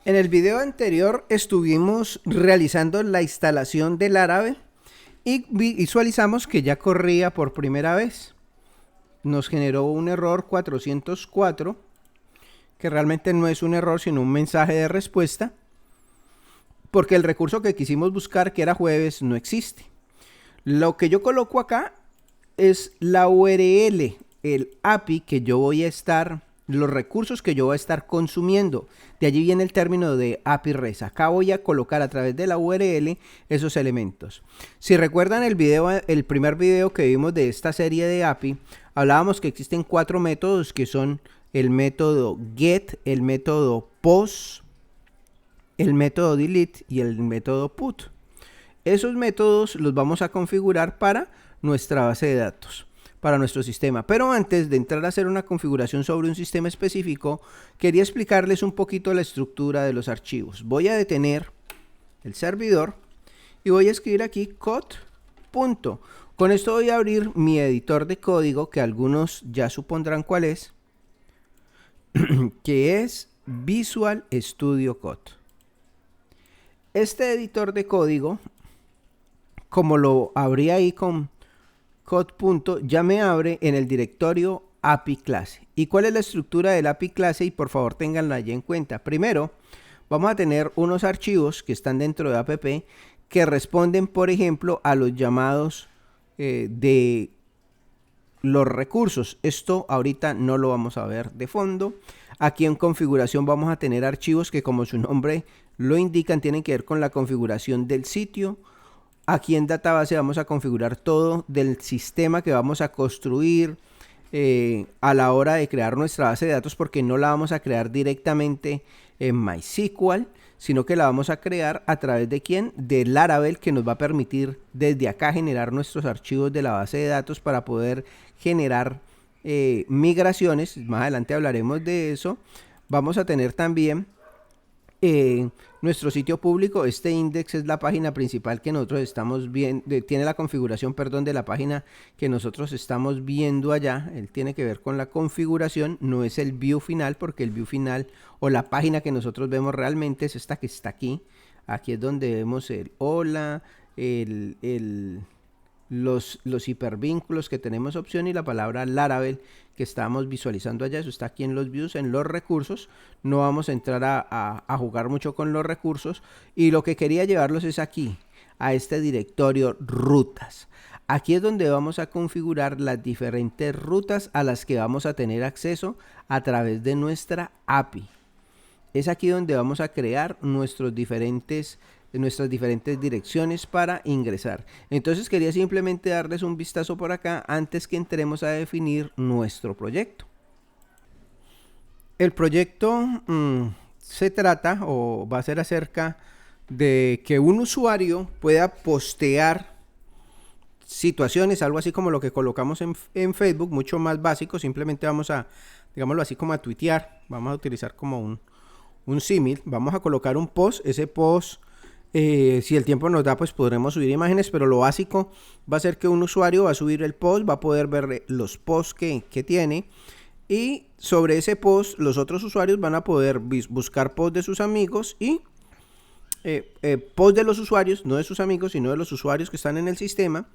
En el video anterior estuvimos realizando la instalación del Laravel y visualizamos que ya corría por primera vez. Nos generó un error 404, que realmente no es un error sino un mensaje de respuesta, porque el recurso que quisimos buscar, que era jueves, no existe. Lo que yo coloco acá es la URL, el API que yo voy a estar, los recursos que yo voy a estar consumiendo. De allí viene el término de API REST. Acá voy a colocar a través de la URL esos elementos. Si recuerdan el primer video que vimos de esta serie de API, hablábamos que existen 4 métodos que son el método GET, el método POST, el método DELETE y el método PUT. Esos métodos los vamos a configurar para nuestra base de datos, para nuestro sistema. Pero antes de entrar a hacer una configuración sobre un sistema específico, quería explicarles un poquito la estructura de los archivos. Voy a detener el servidor y voy a escribir aquí code. Con esto voy a abrir mi editor de código, que algunos ya supondrán cuál es, que es Visual Studio Code. Este editor de código, como lo abrí ahí con code. Ya me abre en el directorio API clase. ¿Y cuál es la estructura del API clase? Y por favor tenganla ya en cuenta. Primero, vamos a tener unos archivos que están dentro de app que responden, por ejemplo, a los llamados de los recursos. Esto ahorita no lo vamos a ver de fondo. Aquí en configuración vamos a tener archivos que, como su nombre lo indican, tienen que ver con la configuración del sitio. Aquí en database vamos a configurar todo del sistema que vamos a construir a la hora de crear nuestra base de datos, porque no la vamos a crear directamente en MySQL, sino que la vamos a crear a través de ¿quién? De Laravel, que nos va a permitir desde acá generar nuestros archivos de la base de datos para poder generar migraciones. Más adelante hablaremos de eso. Vamos a tener también nuestro sitio público. Este index es la página principal que nosotros estamos viendo, tiene la configuración, perdón, de la página que nosotros estamos viendo allá. Él tiene que ver con la configuración, no es el view final, porque el view final o la página que nosotros vemos realmente es esta que está aquí. Aquí es donde vemos el hola, los hipervínculos que tenemos opción y la palabra Laravel que estábamos visualizando allá. Eso está aquí en los views, en los recursos. No vamos a entrar a jugar mucho con los recursos, y lo que quería llevarlos es aquí, a este directorio rutas. Aquí es donde vamos a configurar las diferentes rutas a las que vamos a tener acceso a través de nuestra API. Es aquí donde vamos a crear nuestras diferentes direcciones para ingresar. Entonces quería simplemente darles un vistazo por acá antes que entremos a definir nuestro proyecto. El proyecto se trata o va a ser acerca de que un usuario pueda postear situaciones, algo así como lo que colocamos en Facebook, mucho más básico. Simplemente vamos a, digámoslo así, como a tuitear. Vamos a utilizar como un símil. Vamos a colocar un post. Ese post, si el tiempo nos da, pues podremos subir imágenes, pero lo básico va a ser que un usuario va a subir el post, va a poder ver los posts que tiene, y sobre ese post los otros usuarios van a poder buscar posts de sus amigos y posts de los usuarios, no de sus amigos, sino de los usuarios que están en el sistema,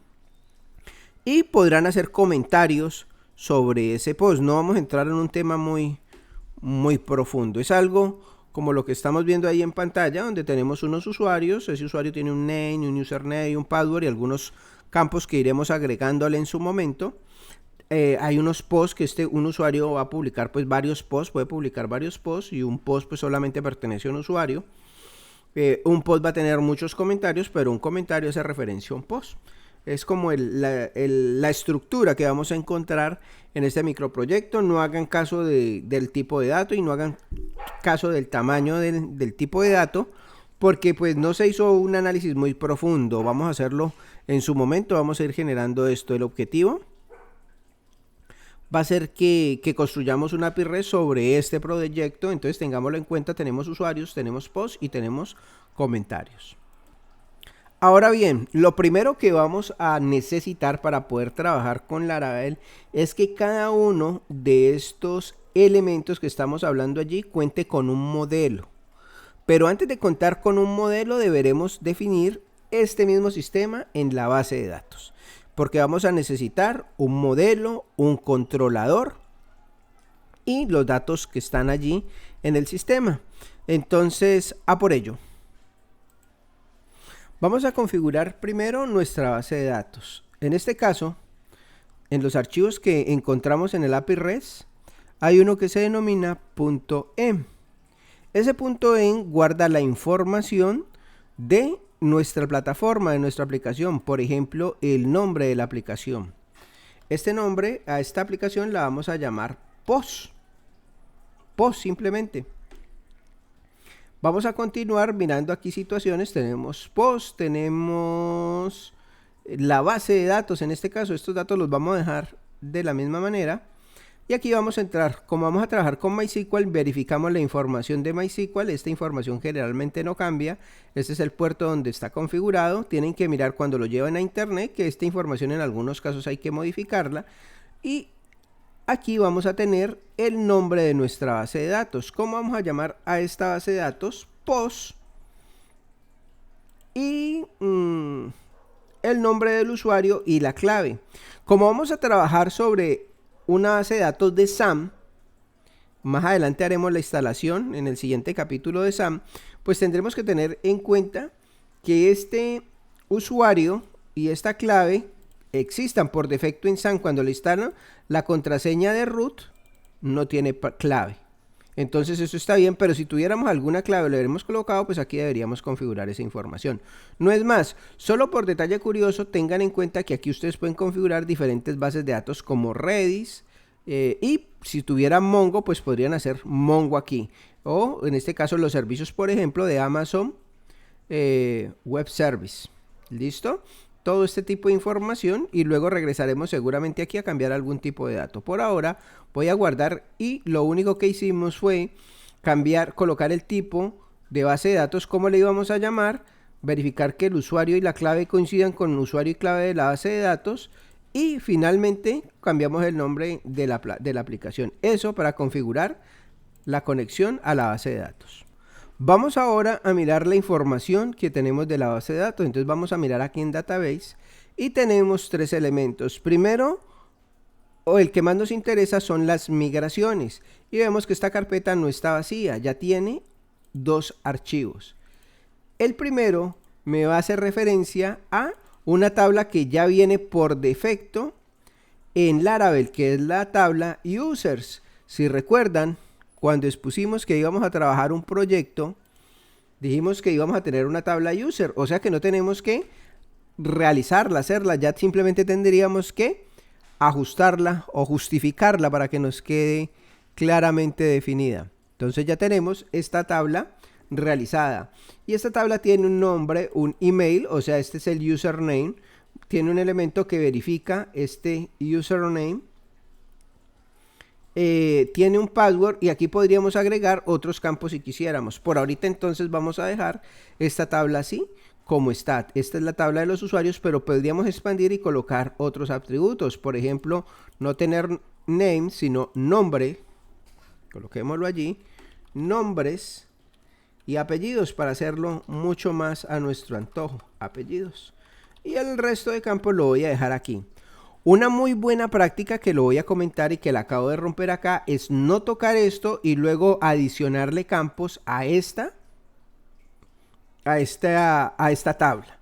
y podrán hacer comentarios sobre ese post. No vamos a entrar en un tema muy profundo, es algo como lo que estamos viendo ahí en pantalla, donde tenemos unos usuarios. Ese usuario tiene un name, un username, un password y algunos campos que iremos agregándole en su momento. Hay unos posts que un usuario va a publicar, pues varios posts, puede publicar varios posts, y un post pues solamente pertenece a un usuario. Un post va a tener muchos comentarios, pero un comentario hace referencia a un post. Es como la estructura que vamos a encontrar en este microproyecto. No hagan caso del tipo de dato y no hagan caso del tamaño del tipo de dato, porque pues no se hizo un análisis muy profundo. Vamos a hacerlo en su momento, vamos a ir generando esto. El objetivo va a ser que construyamos una API REST sobre este proyecto. Entonces tengámoslo en cuenta, tenemos usuarios, tenemos posts y tenemos comentarios. Ahora bien, lo primero que vamos a necesitar para poder trabajar con Laravel es que cada uno de estos elementos que estamos hablando allí cuente con un modelo. Pero antes de contar con un modelo deberemos definir este mismo sistema en la base de datos, porque vamos a necesitar un modelo, un controlador y los datos que están allí en el sistema. Entonces, a por ello. Vamos a configurar primero nuestra base de datos. En este caso, en los archivos que encontramos en el API REST, hay uno que se denomina .env. Ese .env guarda la información de nuestra plataforma, de nuestra aplicación, por ejemplo, el nombre de la aplicación. Este nombre a esta aplicación la vamos a llamar POS. POS simplemente. Vamos a continuar mirando aquí situaciones. Tenemos POS, tenemos la base de datos. En este caso, estos datos los vamos a dejar de la misma manera. Y aquí vamos a entrar, como vamos a trabajar con MySQL, verificamos la información de MySQL. Esta información generalmente no cambia. Este es el puerto donde está configurado. Tienen que mirar cuando lo lleven a internet que esta información en algunos casos hay que modificarla. Y aquí vamos a tener el nombre de nuestra base de datos. ¿Cómo vamos a llamar a esta base de datos? POS. Y el nombre del usuario y la clave. Como vamos a trabajar sobre una base de datos de SAM, más adelante haremos la instalación en el siguiente capítulo de SAM, pues tendremos que tener en cuenta que este usuario y esta clave existan por defecto en SAM. Cuando le instalan la contraseña de root no tiene clave, entonces eso está bien, pero si tuviéramos alguna clave lo hubiéramos colocado, pues aquí deberíamos configurar esa información. No es más, solo por detalle curioso, tengan en cuenta que aquí ustedes pueden configurar diferentes bases de datos como Redis, y si tuvieran Mongo, pues podrían hacer Mongo aquí, o en este caso los servicios, por ejemplo, de Amazon Web Service. ¿Listo? Todo este tipo de información y luego regresaremos seguramente aquí a cambiar algún tipo de dato. Por ahora voy a guardar y lo único que hicimos fue colocar el tipo de base de datos, como le íbamos a llamar, verificar que el usuario y la clave coincidan con el usuario y clave de la base de datos y finalmente cambiamos el nombre de la aplicación. Eso para configurar la conexión a la base de datos. Vamos ahora a mirar la información que tenemos de la base de datos. Entonces vamos a mirar aquí en Database y tenemos tres elementos. Primero, o el que más nos interesa, son las migraciones. Y vemos que esta carpeta no está vacía, ya tiene dos archivos. El primero me va a hacer referencia a una tabla que ya viene por defecto en Laravel, que es la tabla Users. Si recuerdan, cuando expusimos que íbamos a trabajar un proyecto, dijimos que íbamos a tener una tabla user, o sea que no tenemos que realizarla, hacerla, ya simplemente tendríamos que ajustarla o justificarla para que nos quede claramente definida. Entonces ya tenemos esta tabla realizada y esta tabla tiene un nombre, un email, o sea este es el username, tiene un elemento que verifica este username, tiene un password y aquí podríamos agregar otros campos si quisiéramos. Por ahorita entonces vamos a dejar esta tabla así como está. Esta es la tabla de los usuarios, pero podríamos expandir y colocar otros atributos. Por ejemplo, no tener name, sino nombre. Coloquémoslo allí. Nombres y apellidos para hacerlo mucho más a nuestro antojo. Apellidos. Y el resto de campos lo voy a dejar aquí. Una muy buena práctica que lo voy a comentar y que la acabo de romper acá es no tocar esto y luego adicionarle campos a esta tabla.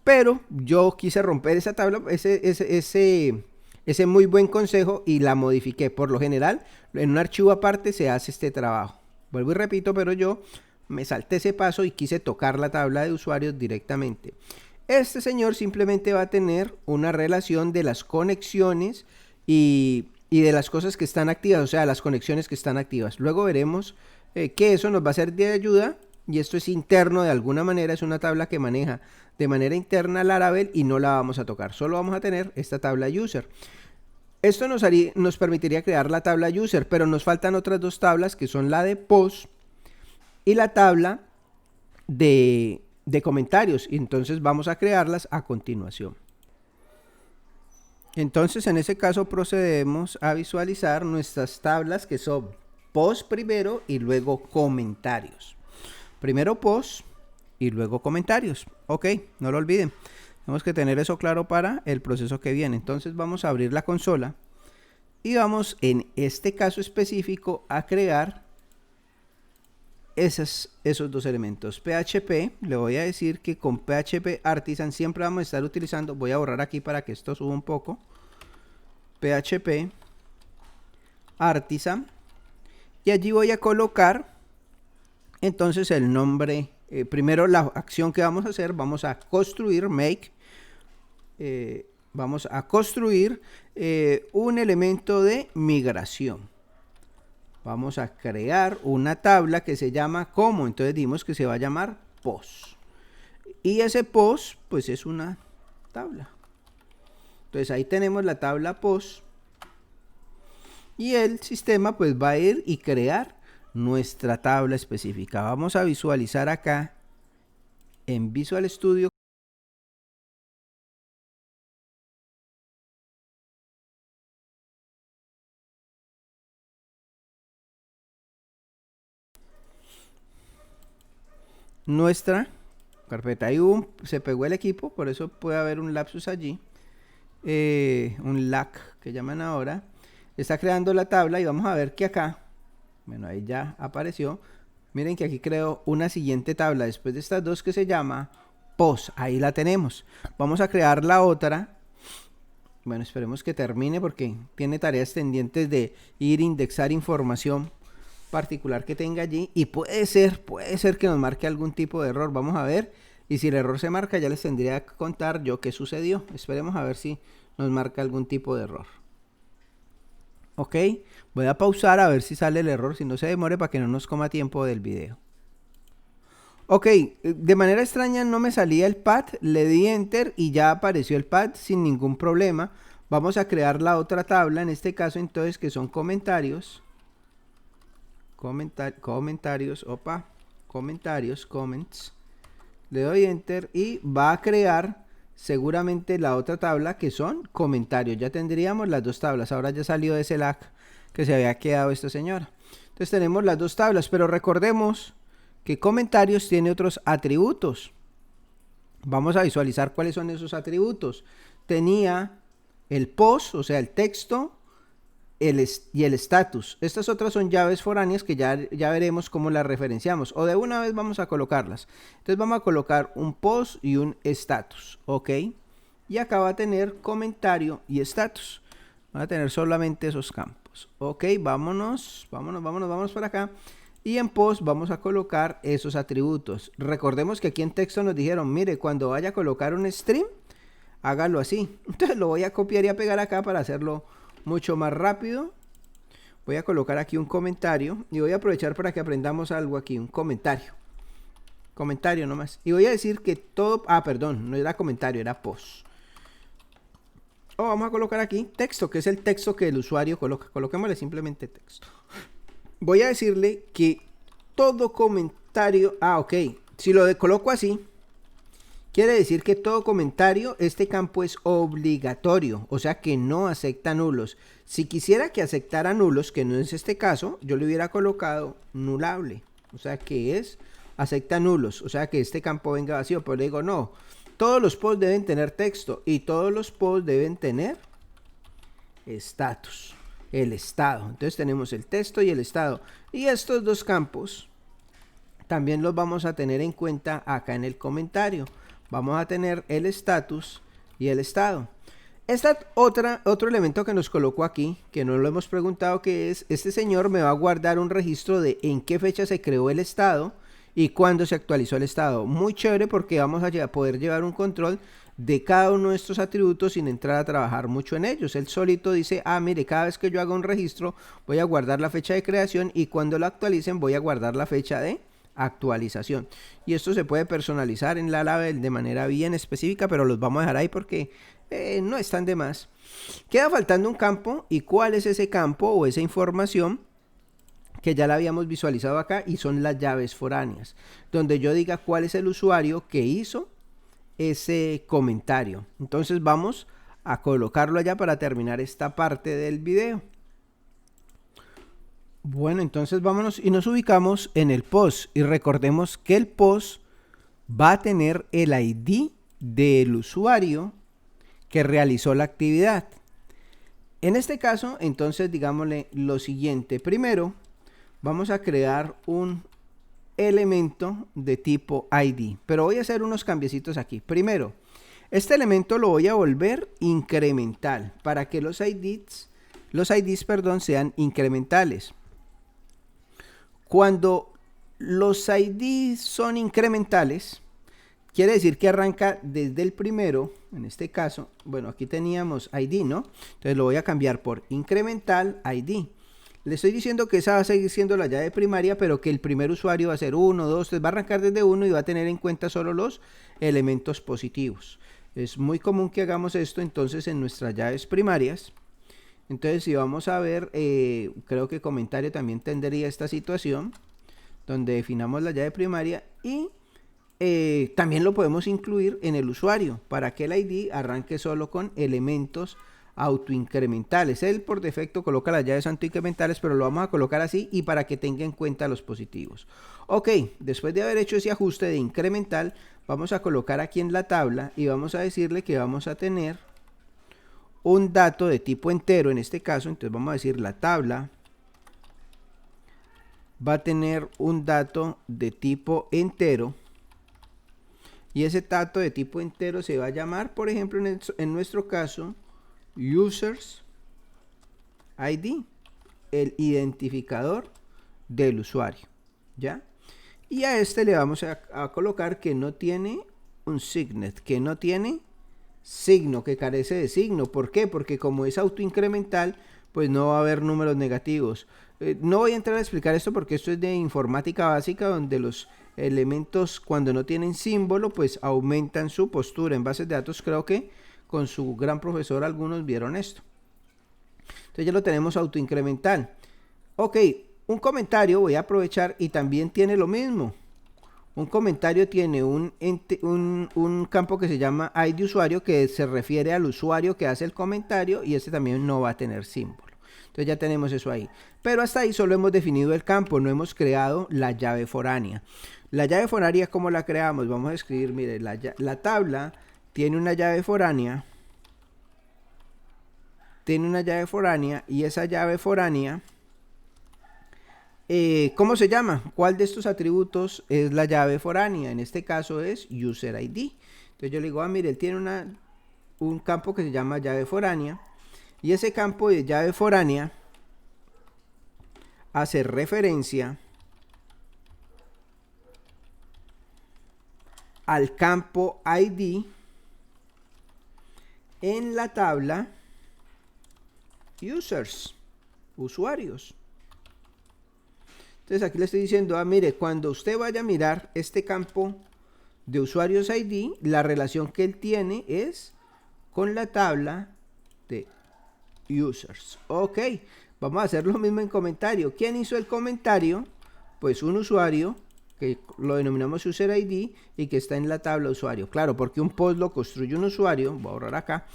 Pero yo quise romper esa tabla, ese muy buen consejo y la modifiqué. Por lo general, en un archivo aparte se hace este trabajo. Vuelvo y repito, pero yo me salté ese paso y quise tocar la tabla de usuarios directamente. Este señor simplemente va a tener una relación de las conexiones y de las cosas que están activas, o sea, las conexiones que están activas. Luego veremos que eso nos va a ser de ayuda y esto es interno de alguna manera, es una tabla que maneja de manera interna Laravel y no la vamos a tocar, solo vamos a tener esta tabla user. Esto nos permitiría crear la tabla user, pero nos faltan otras dos tablas que son la de post y la tabla de comentarios, y entonces vamos a crearlas a continuación. Entonces en ese caso procedemos a visualizar nuestras tablas que son post primero y luego comentarios. Primero post y luego comentarios. Ok, no lo olviden. Tenemos que tener eso claro para el proceso que viene. Entonces vamos a abrir la consola y vamos en este caso específico a crear esos dos elementos. PHP, le voy a decir que con PHP Artisan siempre vamos a estar utilizando, voy a borrar aquí para que esto suba un poco, PHP Artisan, y allí voy a colocar entonces el nombre. Primero la acción que vamos a hacer, vamos a construir make, vamos a construir un elemento de migración. Vamos a crear una tabla que se llama como, entonces dimos que se va a llamar post. Y ese post pues es una tabla. Entonces ahí tenemos la tabla post. Y el sistema pues va a ir y crear nuestra tabla específica. Vamos a visualizar acá en Visual Studio nuestra carpeta. Ahí se pegó el equipo, por eso puede haber un lapsus allí, un lag que llaman ahora. Está creando la tabla y vamos a ver que acá, bueno, ahí ya apareció. Miren que aquí creo una siguiente tabla después de estas dos que se llama post. Ahí la tenemos. Vamos a crear la otra. Bueno, esperemos que termine porque tiene tareas pendientes de ir a indexar información particular que tenga allí. Y puede ser que nos marque algún tipo de error. Vamos a ver. Y si el error se marca, ya les tendría que contar yo qué sucedió. Esperemos a ver si nos marca algún tipo de error. Ok, voy a pausar a ver si sale el error, si no se demore para que no nos coma tiempo del video. Ok, de manera extraña no me salía el pad, le di enter y ya apareció el pad sin ningún problema. Vamos a crear la otra tabla, en este caso entonces que son comentarios. Comentarios, comments. Le doy enter y va a crear seguramente la otra tabla que son comentarios. Ya tendríamos las dos tablas. Ahora ya salió de ese lag que se había quedado esta señora. Entonces tenemos las dos tablas, pero recordemos que comentarios tiene otros atributos. Vamos a visualizar cuáles son esos atributos. Tenía el post, o sea el texto, y el status. Estas otras son llaves foráneas que ya veremos cómo las referenciamos, o de una vez vamos a colocarlas. Entonces vamos a colocar un post y un status, ok, y acá va a tener comentario y status. Van a tener solamente esos campos, ok. Vámonos para acá, y en post vamos a colocar esos atributos. Recordemos que aquí en texto nos dijeron, mire, cuando vaya a colocar un stream, hágalo así. Entonces lo voy a copiar y a pegar acá para hacerlo mucho más rápido. Voy a colocar aquí un comentario y voy a aprovechar para que aprendamos algo aquí, un comentario nomás, y voy a decir que todo, perdón, no era comentario, era post. Vamos a colocar aquí texto, que es el texto que el usuario coloca. Coloquémosle simplemente texto. Voy a decirle que todo comentario, ok, si lo coloco así, quiere decir que todo comentario, este campo es obligatorio, o sea que no acepta nulos. Si quisiera que aceptara nulos, que no es este caso, yo le hubiera colocado nulable, o sea que es acepta nulos, o sea que este campo venga vacío, pero le digo no, todos los posts deben tener texto y todos los posts deben tener status, el estado. Entonces tenemos el texto y el estado, y estos dos campos también los vamos a tener en cuenta acá en el comentario. Vamos a tener el status y el estado. Otro elemento que nos colocó aquí, que no lo hemos preguntado, que es, este señor me va a guardar un registro de en qué fecha se creó el estado y cuándo se actualizó el estado. Muy chévere porque vamos a poder llevar un control de cada uno de estos atributos sin entrar a trabajar mucho en ellos. Él solito dice, mire, cada vez que yo haga un registro voy a guardar la fecha de creación y cuando lo actualicen voy a guardar la fecha de actualización. Y esto se puede personalizar en Laravel de manera bien específica, pero los vamos a dejar ahí porque no están de más. Queda faltando un campo, y cuál es ese campo o esa información que ya la habíamos visualizado acá, y son las llaves foráneas, donde yo diga cuál es el usuario que hizo ese comentario. Entonces vamos a colocarlo allá para terminar esta parte del video. Bueno, entonces vámonos y nos ubicamos en el post y recordemos que el post va a tener el ID del usuario que realizó la actividad. En este caso, entonces digámosle lo siguiente. Primero, vamos a crear un elemento de tipo ID, pero voy a hacer unos cambiecitos aquí. Primero, este elemento lo voy a volver incremental para que los IDs, sean incrementales. Cuando los IDs son incrementales, quiere decir que arranca desde el primero, en este caso, bueno, aquí teníamos ID, ¿no? Entonces lo voy a cambiar por incremental ID. Le estoy diciendo que esa va a seguir siendo la llave primaria, pero que el primer usuario va a ser 1, 2, 3, va a arrancar desde 1 y va a tener en cuenta solo los elementos positivos. Es muy común que hagamos esto entonces en nuestras llaves primarias. Entonces si vamos a ver, creo que comentario también tendría esta situación, donde definamos la llave primaria y también lo podemos incluir en el usuario para que el ID arranque solo con elementos autoincrementales. Él por defecto coloca las llaves autoincrementales, pero lo vamos a colocar así y para que tenga en cuenta los positivos. Ok, después de haber hecho ese ajuste de incremental, vamos a colocar aquí en la tabla y vamos a decirle que vamos a tener un dato de tipo entero en este caso. Entonces vamos a decir la tabla va a tener un dato de tipo entero. Y ese dato de tipo entero se va a llamar, por ejemplo, en nuestro caso, Users ID, el identificador del usuario, ¿ya? Y a este le vamos a colocar que no tiene un signet, que no tiene signo, que carece de signo. ¿Por qué? Porque como es autoincremental, pues no va a haber números negativos. No voy a entrar a explicar esto porque esto es de informática básica, donde los elementos cuando no tienen símbolo pues aumentan su postura. En bases de datos creo que con su gran profesor algunos vieron esto. Entonces ya lo tenemos autoincremental. Ok, un comentario voy a aprovechar y también tiene lo mismo. Un comentario tiene un campo que se llama ID usuario, que se refiere al usuario que hace el comentario, y este también no va a tener símbolo. Entonces ya tenemos eso ahí. Pero hasta ahí solo hemos definido el campo, no hemos creado la llave foránea. La llave foránea, ¿cómo la creamos? Vamos a escribir, mire, la tabla tiene una llave foránea. Tiene una llave foránea y esa llave foránea, ¿cómo se llama? ¿Cuál de estos atributos es la llave foránea? En este caso es User ID. Entonces yo le digo, mire, él tiene un campo que se llama llave foránea. Y ese campo de llave foránea hace referencia al campo ID en la tabla Users, usuarios. Entonces aquí le estoy diciendo, mire, cuando usted vaya a mirar este campo de usuarios ID, la relación que él tiene es con la tabla de Users. Ok, vamos a hacer lo mismo en comentario. ¿Quién hizo el comentario? Pues un usuario que lo denominamos User ID y que está en la tabla usuario. Claro, porque un post lo construye un usuario, voy a borrar acá,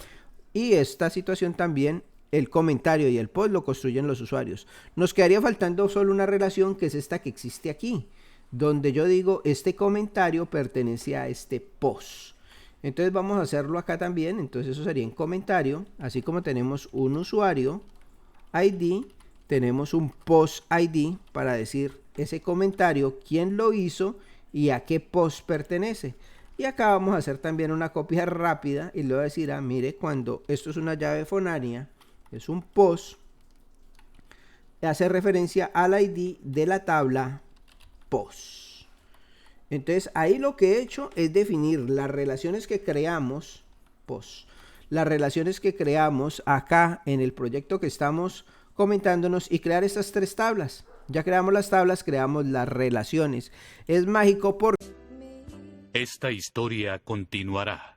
y esta situación también el comentario y el post lo construyen los usuarios. Nos quedaría faltando solo una relación, que es esta que existe aquí, donde yo digo este comentario pertenece a este post. Entonces vamos a hacerlo acá también. Entonces eso sería en comentario, así como tenemos un usuario ID, tenemos un post ID para decir ese comentario, quién lo hizo y a qué post pertenece. Y acá vamos a hacer también una copia rápida y le voy a decir, mire, cuando esto es una llave foránea, es un post, hace referencia al ID de la tabla post. Entonces ahí lo que he hecho es definir las relaciones que creamos post, las relaciones que creamos acá en el proyecto que estamos comentándonos, y crear estas tres tablas. Ya creamos las tablas, creamos las relaciones. Es mágico porque esta historia continuará.